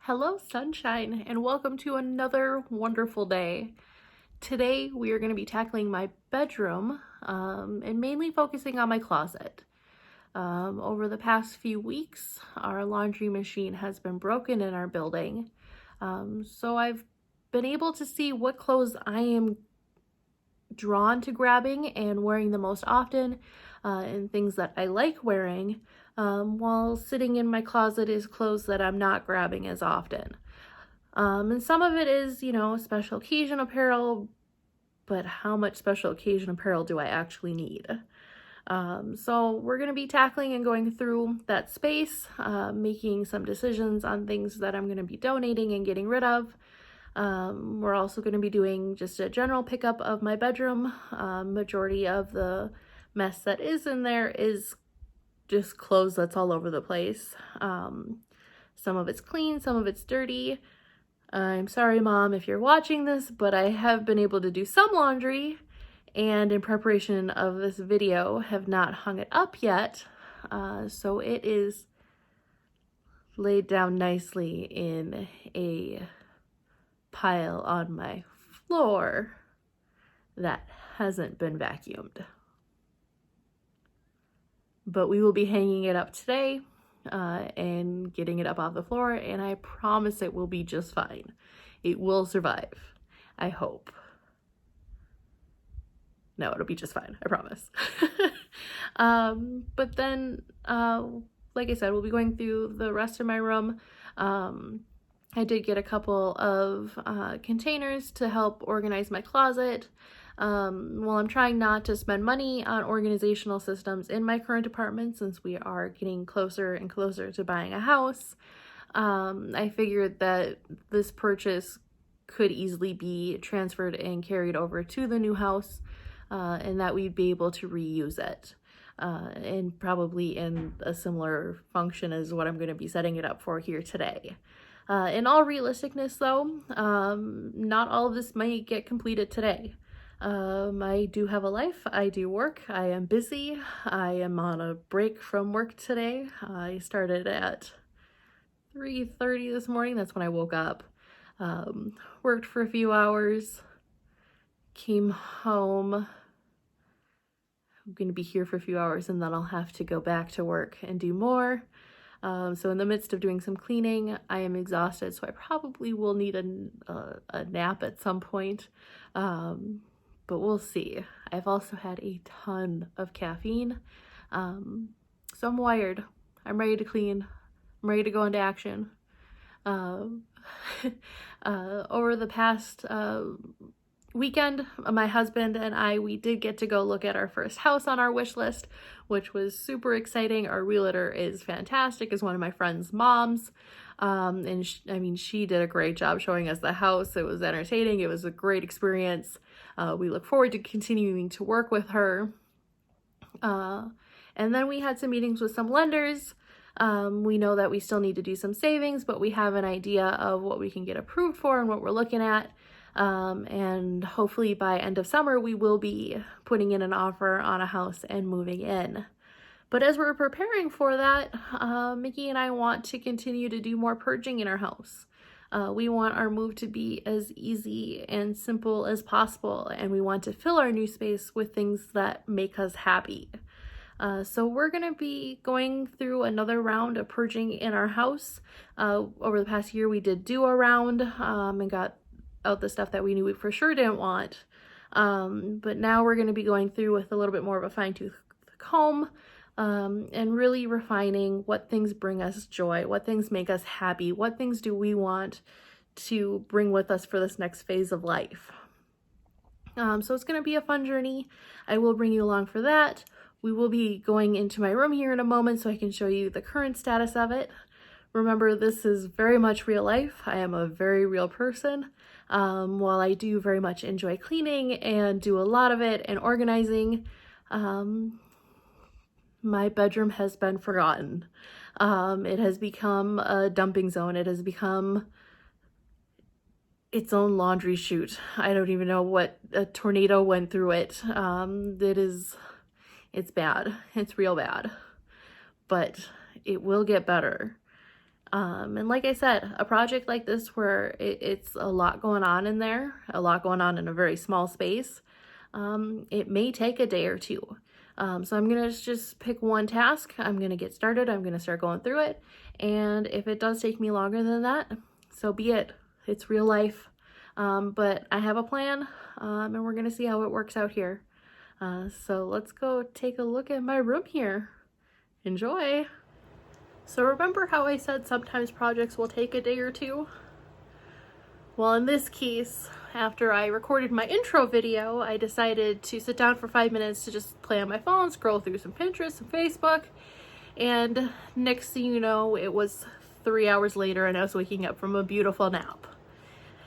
Hello, sunshine, and welcome to another wonderful day. Today, we are going to be tackling my bedroom and mainly focusing on my closet. Over the past few weeks, our laundry machine has been broken in our building, so I've been able to see what clothes I am drawn to grabbing and wearing the most often, and things that I like wearing, while sitting in my closet is clothes that I'm not grabbing as often. And some of it is, special occasion apparel, but how much special occasion apparel do I actually need? So we're going to be tackling and going through that space, making some decisions on things that I'm going to be donating and getting rid of. We're also going to be doing just a general pickup of my bedroom. Majority of the mess that is in there is just clothes that's all over the place. Some of it's clean, some of it's dirty. I'm sorry, Mom, if you're watching this, but I have been able to do some laundry, and in preparation of this video, have not hung it up yet. So it is laid down nicely in a pile on my floor that hasn't been vacuumed. But we will be hanging it up today and getting it up off the floor, and I promise it will be just fine. It will survive, I hope. No, it'll be just fine, I promise. But then, like I said, we'll be going through the rest of my room. I did get a couple of containers to help organize my closet. While I'm trying not to spend money on organizational systems in my current apartment, since we are getting closer and closer to buying a house, I figured that this purchase could easily be transferred and carried over to the new house, and that we'd be able to reuse it. And probably in a similar function as what I'm going to be setting it up for here today. In all realisticness, though, not all of this might get completed today. I do have a life, I do work, I am busy, I am on a break from work today. I started at 3:30 this morning, that's when I woke up. Worked for a few hours, came home. I'm going to be here for a few hours and then I'll have to go back to work and do more. So in the midst of doing some cleaning, I am exhausted, so I probably will need a nap at some point. But we'll see. I've also had a ton of caffeine, so I'm wired. I'm ready to clean. I'm ready to go into action. Over the past weekend, my husband and we did get to go look at our first house on our wish list, which was super exciting. Our realtor is fantastic, is one of my friend's moms. And she did a great job showing us the house. It was entertaining. It was a great experience. We look forward to continuing to work with her. And then we had some meetings with some lenders. We know that we still need to do some savings, but we have an idea of what we can get approved for and what we're looking at. And hopefully by end of summer, we will be putting in an offer on a house and moving in. But as we're preparing for that, Mickey and I want to continue to do more purging in our house. We want our move to be as easy and simple as possible, and we want to fill our new space with things that make us happy. So we're going to be going through another round of purging in our house. Over the past year, we did do a round and got out the stuff that we knew we for sure didn't want. But now we're going to be going through with a little bit more of a fine-tooth comb, and really refining what things bring us joy, what things make us happy, what things do we want to bring with us for this next phase of life. So it's going to be a fun journey. I will bring you along for that. We will be going into my room here in a moment so I can show you the current status of it. Remember, this is very much real life. I am a very real person. While I do very much enjoy cleaning and do a lot of it and organizing, my bedroom has been forgotten. It has become a dumping zone. It has become its own laundry chute. I don't even know what a tornado went through it. It's bad. It's real bad. But it will get better. And like I said, a project like this where it's a lot going on in there, a lot going on in a very small space, it may take a day or two. So I'm going to just pick one task. I'm going to get started. I'm going to start going through it. And if it does take me longer than that, so be it. It's real life. But I have a plan, and we're going to see how it works out here. So let's go take a look at my room here. Enjoy. So remember how I said sometimes projects will take a day or two? Well, in this case, after I recorded my intro video, I decided to sit down for 5 minutes to just play on my phone, scroll through some Pinterest, some Facebook, and next thing you know, it was 3 hours later and I was waking up from a beautiful nap.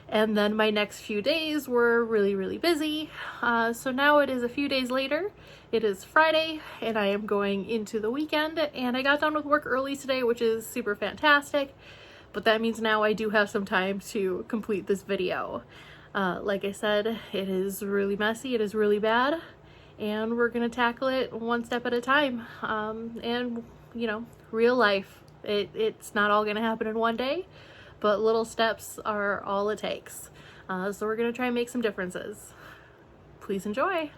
And then my next few days were really, really busy. So now it is a few days later. It is Friday and I am going into the weekend, and I got done with work early today, which is super fantastic. But that means now I do have some time to complete this video. Like I said, it is really messy, it is really bad, and we're gonna tackle it one step at a time. And you know, real life, it's not all gonna happen in one day, but little steps are all it takes. So we're gonna try and make some differences. Please enjoy.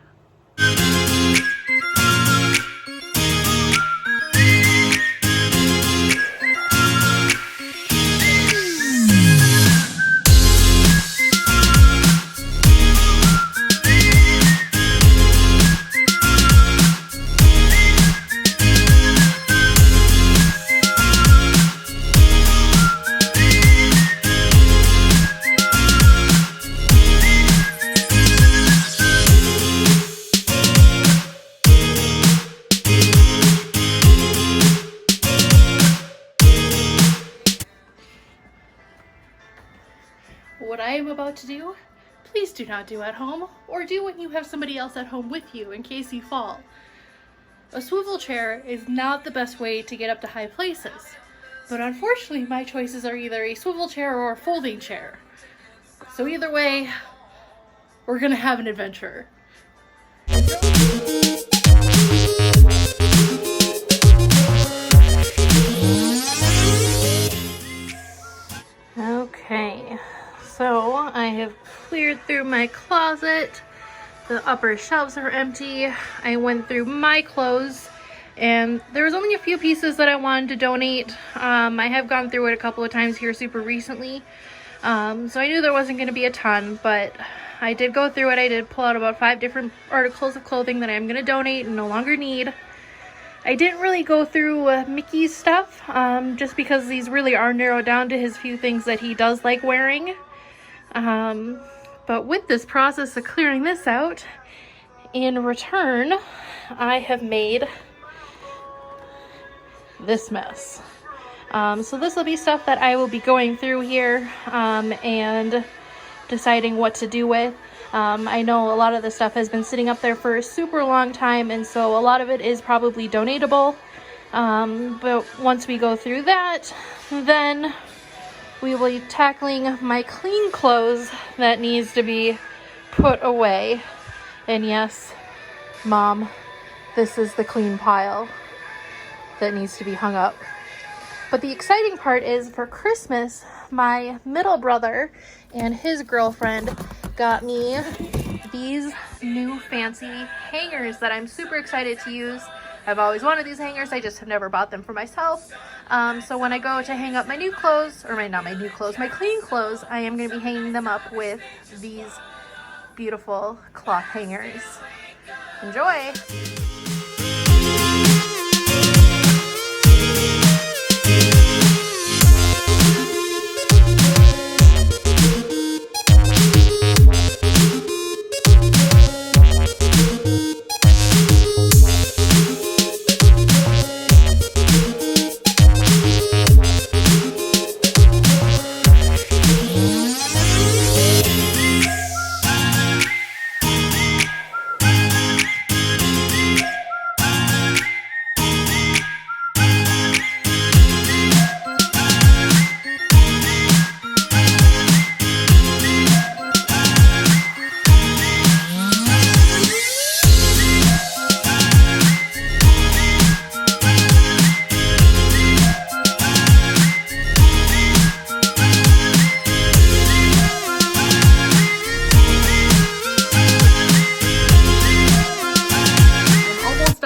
What I am about to do, please do not do at home, or do when you have somebody else at home with you in case you fall. A swivel chair is not the best way to get up to high places, but unfortunately my choices are either a swivel chair or a folding chair. So either way, we're gonna have an adventure. Okay. So I have cleared through my closet. The upper shelves are empty. I went through my clothes and there was only a few pieces that I wanted to donate. I have gone through it a couple of times here super recently. So I knew there wasn't going to be a ton, but I did go through it. I did pull out about 5 different articles of clothing that I'm going to donate and no longer need. I didn't really go through Mickey's stuff, just because these really are narrowed down to his few things that he does like wearing. But with this process of clearing this out, in return, I have made this mess. So this will be stuff that I will be going through here, and deciding what to do with. I know a lot of the stuff has been sitting up there for a super long time, and so a lot of it is probably donatable. But once we go through that, then we will be tackling my clean clothes that needs to be put away. And yes, Mom, this is the clean pile that needs to be hung up. But the exciting part is, for Christmas, my middle brother and his girlfriend got me these new fancy hangers that I'm super excited to use. I've always wanted these hangers, I just have never bought them for myself. So when I go to hang up my new clothes, or my clean clothes, I am going to be hanging them up with these beautiful cloth hangers. Enjoy!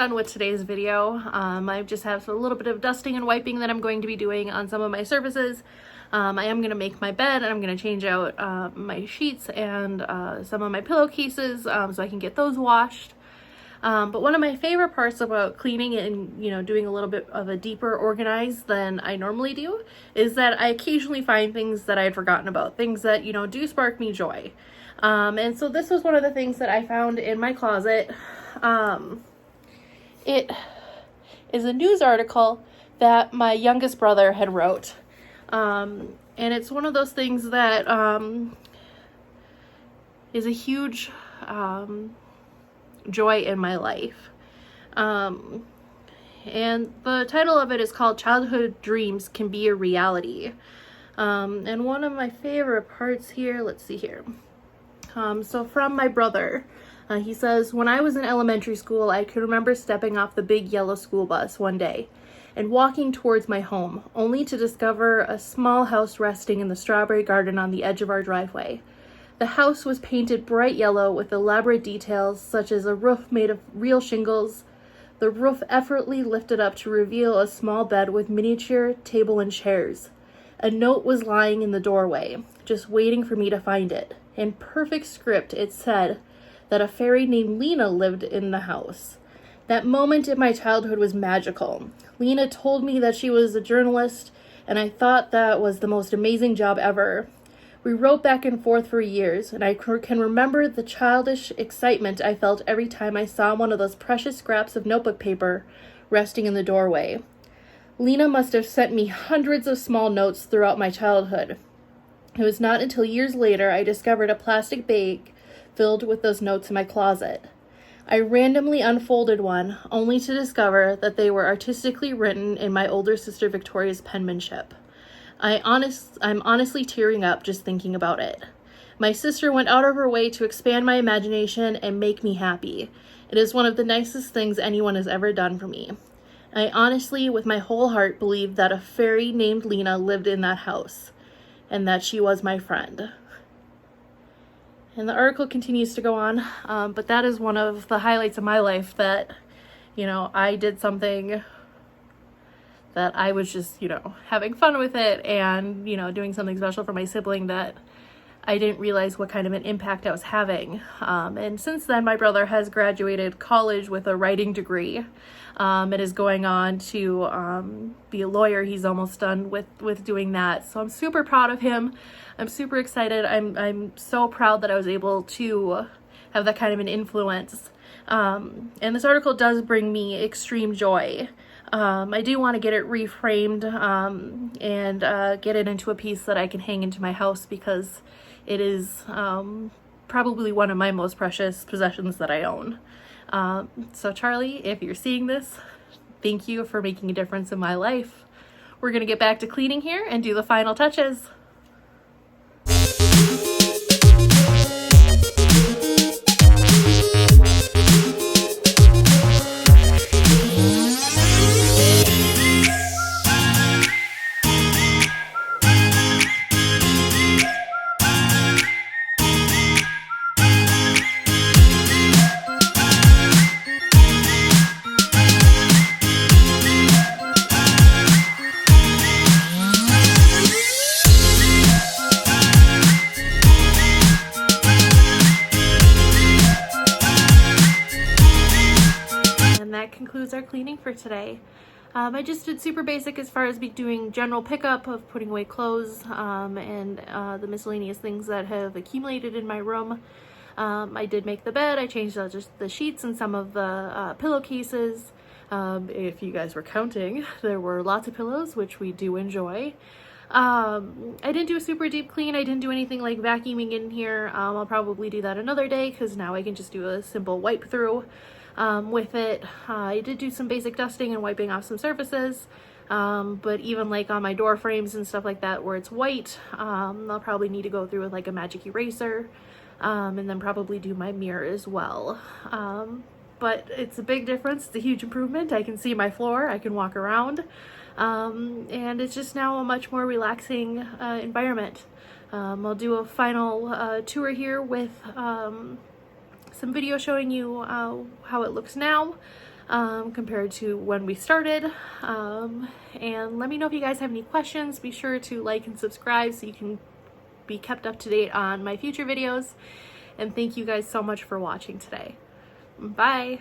done with today's video. I just have a little bit of dusting and wiping that I'm going to be doing on some of my surfaces. I am going to make my bed, and I'm going to change out my sheets and some of my pillowcases so I can get those washed. But one of my favorite parts about cleaning and, doing a little bit of a deeper organize than I normally do is that I occasionally find things that I had forgotten about, things that, do spark me joy. And so this was one of the things that I found in my closet. It is a news article that my youngest brother had wrote. And it's one of those things that is a huge joy in my life. And the title of it is called Childhood Dreams Can Be a Reality. And one of my favorite parts here, let's see here. So from my brother, he says, when I was in elementary school, I can remember stepping off the big yellow school bus one day and walking towards my home, only to discover a small house resting in the strawberry garden on the edge of our driveway. The house was painted bright yellow with elaborate details such as a roof made of real shingles. The roof effortlessly lifted up to reveal a small bed with miniature table and chairs. A note was lying in the doorway, just waiting for me to find it. In perfect script, it said that a fairy named Lena lived in the house. That moment in my childhood was magical. Lena told me that she was a journalist, and I thought that was the most amazing job ever. We wrote back and forth for years, and I can remember the childish excitement I felt every time I saw one of those precious scraps of notebook paper resting in the doorway. Lena must have sent me hundreds of small notes throughout my childhood. It was not until years later I discovered a plastic bag filled with those notes in my closet. I randomly unfolded one, only to discover that they were artistically written in my older sister Victoria's penmanship. I'm honestly tearing up just thinking about it. My sister went out of her way to expand my imagination and make me happy. It is one of the nicest things anyone has ever done for me. I honestly, with my whole heart, believe that a fairy named Lena lived in that house, and that she was my friend. And the article continues to go on, but that is one of the highlights of my life that, I did something that I was just, having fun with it and, doing something special for my sibling that I didn't realize what kind of an impact I was having. And since then, my brother has graduated college with a writing degree and is going on to be a lawyer. He's almost done with doing that. So I'm super proud of him. I'm super excited. I'm so proud that I was able to have that kind of an influence. And this article does bring me extreme joy. I do want to get it reframed and get it into a piece that I can hang into my house because it is probably one of my most precious possessions that I own. So Charlie, if you're seeing this, thank you for making a difference in my life. We're going to get back to cleaning here and do the final touches. Concludes our cleaning for today. I just did super basic as far as doing general pickup of putting away clothes and the miscellaneous things that have accumulated in my room. I did make the bed. I changed out just the sheets and some of the pillowcases. If you guys were counting, there were lots of pillows, which we do enjoy. I didn't do a super deep clean. I didn't do anything like vacuuming in here. I'll probably do that another day because now I can just do a simple wipe through with it. I did do some basic dusting and wiping off some surfaces, but even like on my door frames and stuff like that where it's white, I'll probably need to go through with like a magic eraser and then probably do my mirror as well. But it's a big difference. It's a huge improvement. I can see my floor, I can walk around, and it's just now a much more relaxing environment. I'll do a final tour here with some video showing you how it looks now. compared to when we started. And let me know if you guys have any questions. Be sure to like and subscribe so you can be kept up to date on my future videos. And thank you guys so much for watching today. Bye!